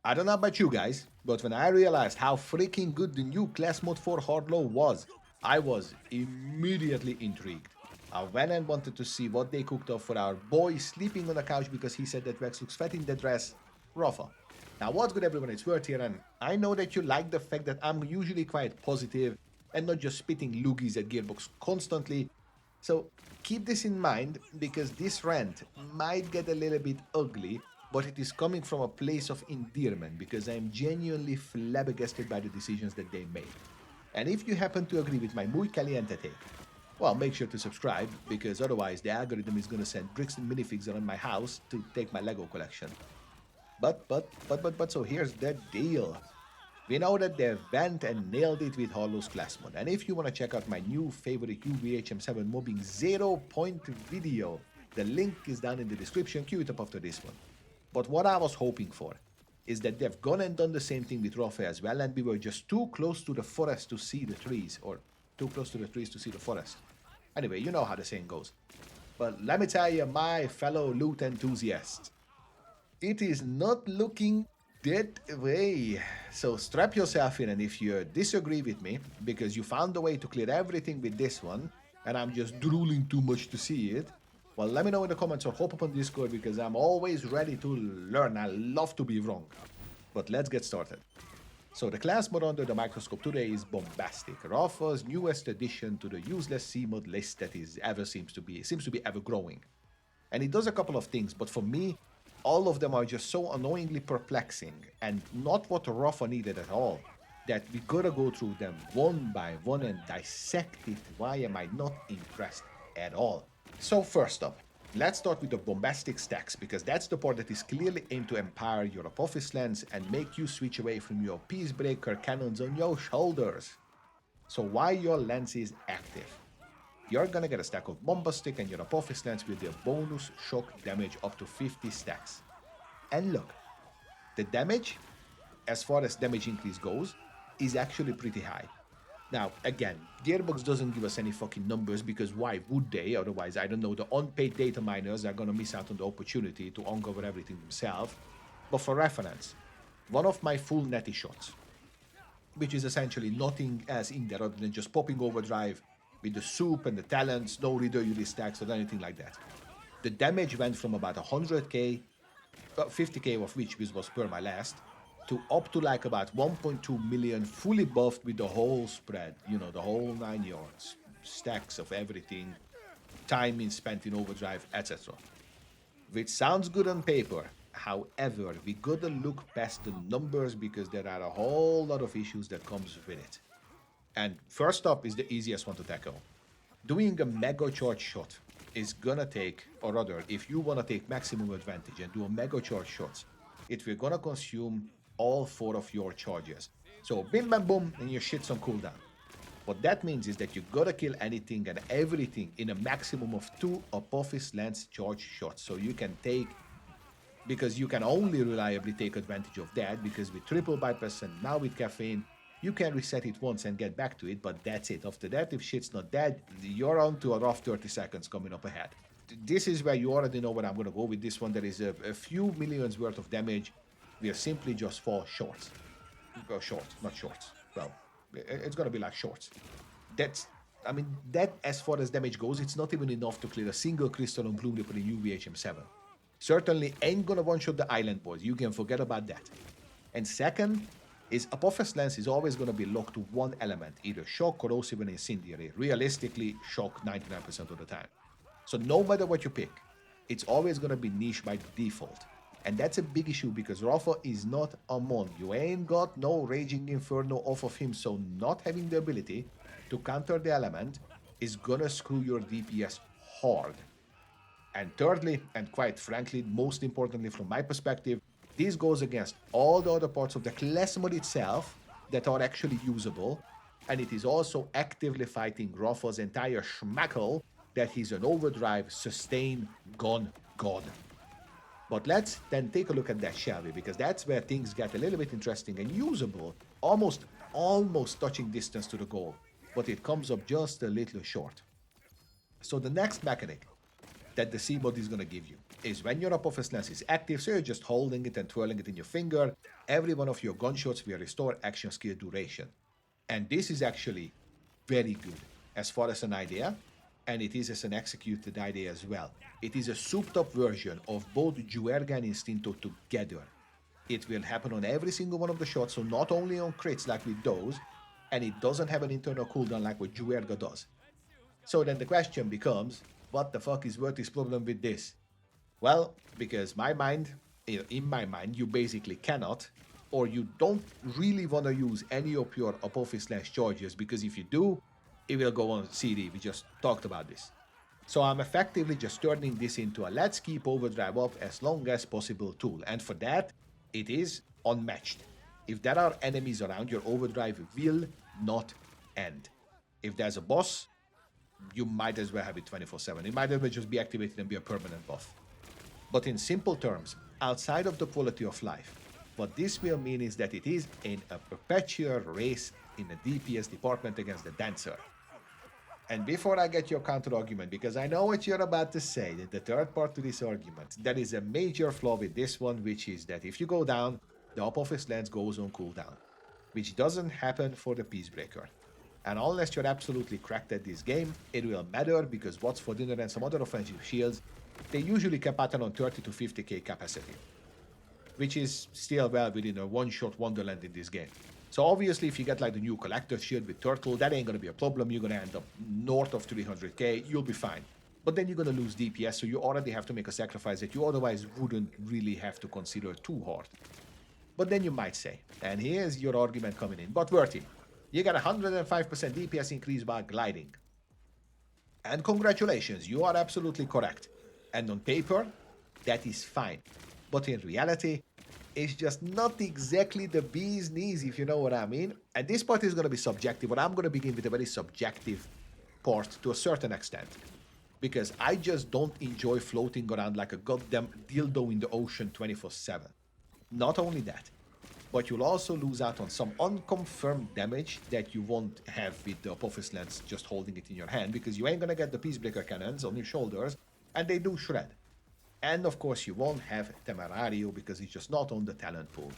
I don't know about you guys, but when I realized how freaking good the new class mod for Harlowe I was immediately intrigued. I went and wanted to see what they cooked up for our boy sleeping on the couch because he said that Rex looks fat in the dress, Rafa. Now, what's good, everyone? It's Word here, and I know that you like the fact that I'm usually quite positive and not just spitting loogies at Gearbox constantly. So keep this in mind because this rant might get a little bit ugly, but it is coming from a place of endearment because I am genuinely flabbergasted by the decisions that they made. And if you happen to agree with my muy caliente take, well, make sure to subscribe because otherwise the algorithm is going to send bricks and minifigs around my house to take my Lego collection. So here's the deal. We know that they went and nailed it with Harlowe's Class Mod. And if you want to check out my new favorite UVHM7 mobbing 0 point video, the link is down in the description. Cue it up after this one. But what I was hoping for is that they've gone and done the same thing with Rafa as well, and we were just too close to the forest to see the trees, or too close to the trees to see the forest. Anyway, you know how the saying goes. But let me tell you, my fellow loot enthusiasts, it is not looking that way. So strap yourself in, and if you disagree with me, because you found a way to clear everything with this one, and I'm just drooling too much to see it, well, let me know in the comments or hop up on Discord because I'm always ready to learn. I love to be wrong. But let's get started. So the class mod under the microscope today is Bombastic, Rafa's newest addition to the useless CMOD list that is seems to be ever growing. And it does a couple of things, but for me, all of them are just so annoyingly perplexing and not what Rafa needed at all, that we gotta go through them one by one and dissect it. Why am I not impressed at all? So first up, let's start with the bombastic stacks, because that's the part that is clearly aimed to empower your Apophis Lance and make you switch away from your peacebreaker cannons on your shoulders. So while your lance is active, you're gonna get a stack of Bombastic and your Apophis Lance with their bonus shock damage up to 50 stacks. And look, the damage, as far as damage increase goes, is actually pretty high. Now, again, Gearbox doesn't give us any fucking numbers because why would they? Otherwise, I don't know, the unpaid data miners are gonna miss out on the opportunity to uncover everything themselves. But for reference, one of my full netty shots, which is essentially nothing as in there other than just popping overdrive with the soup and the talents, no reader stacks or anything like that. The damage went from about 100k, 50k of which was per my last, to up to like about 1.2 million fully buffed with the whole spread, you know, the whole 9 yards, stacks of everything, time spent in overdrive, etc. Which sounds good on paper. However, we gotta look past the numbers because there are a whole lot of issues that comes with it. And first up is the easiest one to tackle. Doing a mega charge shot is gonna take, or rather, if you wanna take maximum advantage and do a mega charge shot, it will gonna consume all 4 of your charges. So bim bam boom and your shit's on cooldown. What that means is that you gotta kill anything and everything in a maximum of 2 Apophis Lance charge shots. So you can take, because you can only reliably take advantage of that, because with triple bypass and now with caffeine, you can reset it once and get back to it, but that's it. After that, if shit's not dead, you're on to a rough 30 seconds coming up ahead. This is where you already know where I'm gonna go with this one. There is a few millions worth of damage. We are simply just fall short. Go short, not shorts. Well, it's gonna be like shorts. That's, I mean, that as far as damage goes, it's not even enough to clear a single crystal on Bloom for the UVHM7. Certainly ain't gonna one-shot the island boys. You can forget about that. And second is Apophis Lance is always gonna be locked to one element, either shock, corrosive, and incendiary. Realistically, shock 99% of the time. So no matter what you pick, it's always gonna be niche by default. And that's a big issue because Rafa is not a mon. You ain't got no Raging Inferno off of him, so not having the ability to counter the element is gonna screw your DPS hard. And thirdly, and quite frankly, most importantly from my perspective, this goes against all the other parts of the class mod itself that are actually usable, and it is also actively fighting Rafa's entire schmackle that he's an overdrive, sustain, gun god. But let's then take a look at that, shall we? Because that's where things get a little bit interesting and usable, almost touching distance to the goal, but it comes up just a little short. So the next mechanic that the CMOD is going to give you is when your Apophis Lance is active, so you're just holding it and twirling it in your finger, every one of your gunshots will restore action skill duration. And this is actually very good as far as an idea, and it is as an executed idea as well. It is a souped-up version of both Juerga and Instinto together. It will happen on every single one of the shots, so not only on crits like with those, and it doesn't have an internal cooldown like what Juerga does. So then the question becomes, what the fuck is Verti's problem with this? Well, because in my mind, you basically cannot, or you don't really want to use any of your Apophis Lance charges, because if you do, it will go on CD. We just talked about this. So I'm effectively just turning this into a let's keep overdrive up as long as possible tool. And for that, it is unmatched. If there are enemies around, your overdrive will not end. If there's a boss, you might as well have it 24/7. It might as well just be activated and be a permanent buff. But in simple terms, outside of the quality of life, what this will mean is that it is in a perpetual race in the DPS department against the Dancer. And before I get your counter-argument, because I know what you're about to say, that the third part to this argument, there is a major flaw with this one, which is that if you go down, the Apophis Lance goes on cooldown, which doesn't happen for the Peacebreaker. And unless you're absolutely cracked at this game, it will matter, because What's for Dinner and some other offensive shields, they usually cap out on 30 to 50k capacity, which is still well within a one-shot wonderland in this game. So obviously, if you get like the new Collector's Shield with Turtle, that ain't going to be a problem. You're going to end up north of 300k, you'll be fine. But then you're going to lose DPS, so you already have to make a sacrifice that you otherwise wouldn't really have to consider too hard. But then you might say, and here's your argument coming in, but Verti, you got 105% DPS increase by gliding. And congratulations, you are absolutely correct. And on paper, that is fine. But in reality, it's just not exactly the bee's knees, if you know what I mean. And this part is going to be subjective, but I'm going to begin with a very subjective part to a certain extent. Because I just don't enjoy floating around like a goddamn dildo in the ocean 24/7. Not only that, but you'll also lose out on some unconfirmed damage that you won't have with the Apophis Lance just holding it in your hand, because you ain't going to get the Peacebreaker cannons on your shoulders, and they do shred. And of course, you won't have Temerario because it's just not on the talent pool,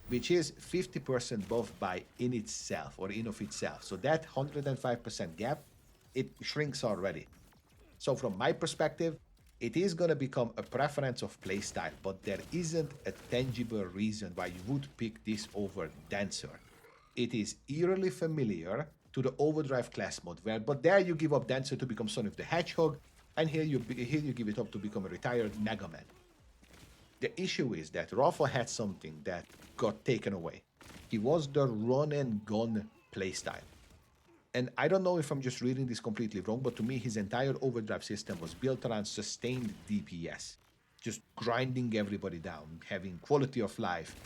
which is 50% buff by in itself or in of itself. So that 105% gap, it shrinks already. So from my perspective, it is going to become a preference of playstyle, but there isn't a tangible reason why you would pick this over Dancer. It is eerily familiar to the Overdrive class mod, but there you give up Dancer to become Son of the Hedgehog, and here you give it up to become a retired Mega Man. The issue is that Rafa had something that got taken away. He was the run and gun playstyle. And I don't know if I'm just reading this completely wrong, but to me his entire Overdrive system was built around sustained DPS. Just grinding everybody down, having quality of life,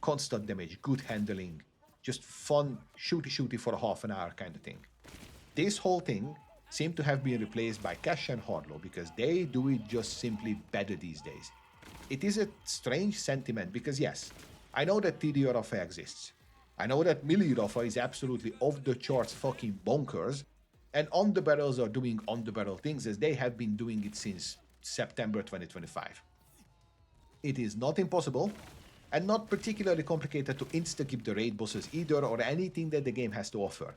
constant damage, good handling, just fun shooty for a half an hour kind of thing. This whole thing seem to have been replaced by Cash and Harlowe because they do it just simply better these days. It is a strange sentiment because yes, I know that TD Rafa exists. I know that Melee Rafa is absolutely off the charts fucking bonkers, and On The Barrels are doing on the barrel things as they have been doing it since September 2025. It is not impossible, and not particularly complicated to insta-keep the raid bosses either or anything that the game has to offer.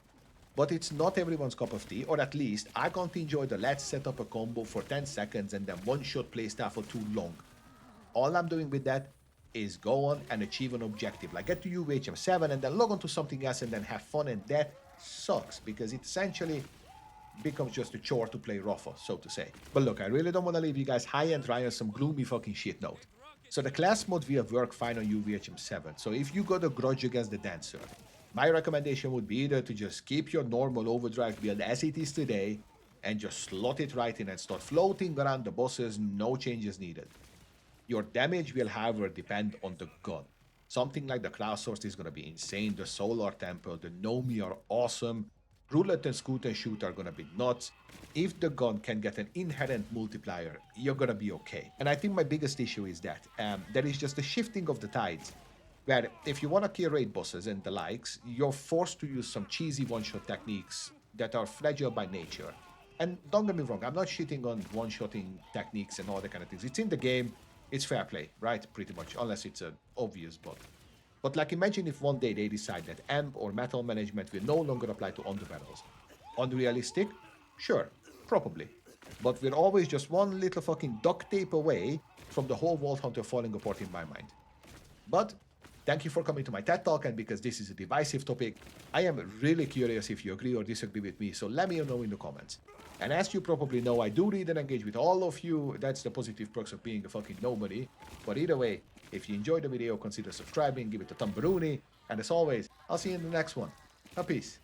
But it's not everyone's cup of tea, or at least I can't enjoy the let's set up a combo for 10 seconds and then one-shot playstyle for too long. All I'm doing with that is go on and achieve an objective, like get to UVHM7 and then log on to something else and then have fun, and that sucks because it essentially becomes just a chore to play Rafa, so to say. But look, I really don't want to leave you guys high and dry on some gloomy fucking shit note. So the class mod will work fine on UVHM7, so if you got a grudge against the Dancer, my recommendation would be either to just keep your normal overdrive build as it is today and just slot it right in and start floating around the bosses, no changes needed. Your damage will, however, depend on the gun. Something like the Cloud Source is going to be insane, the Solar Temple, the Nomi are awesome, Roulette and Scoot and Shoot are going to be nuts. If the gun can get an inherent multiplier, you're going to be okay. And I think my biggest issue is that there is just a shifting of the tides, where if you want to kill raid bosses and the likes, you're forced to use some cheesy one-shot techniques that are fragile by nature. And don't get me wrong, I'm not shitting on one-shotting techniques and all that kind of things. It's in the game, it's fair play, right? Pretty much, unless it's an obvious bot. But like, imagine if one day they decide that amp or metal management will no longer apply to underbarrels. Unrealistic? Sure, probably. But we're always just one little fucking duct tape away from the whole Vault Hunter falling apart in my mind. But thank you for coming to my TED Talk, and because this is a divisive topic, I am really curious if you agree or disagree with me, so let me know in the comments. And as you probably know, I do read and engage with all of you. That's the positive perks of being a fucking nobody. But either way, if you enjoyed the video, consider subscribing, give it a thumbaroonie, and as always, I'll see you in the next one. Peace.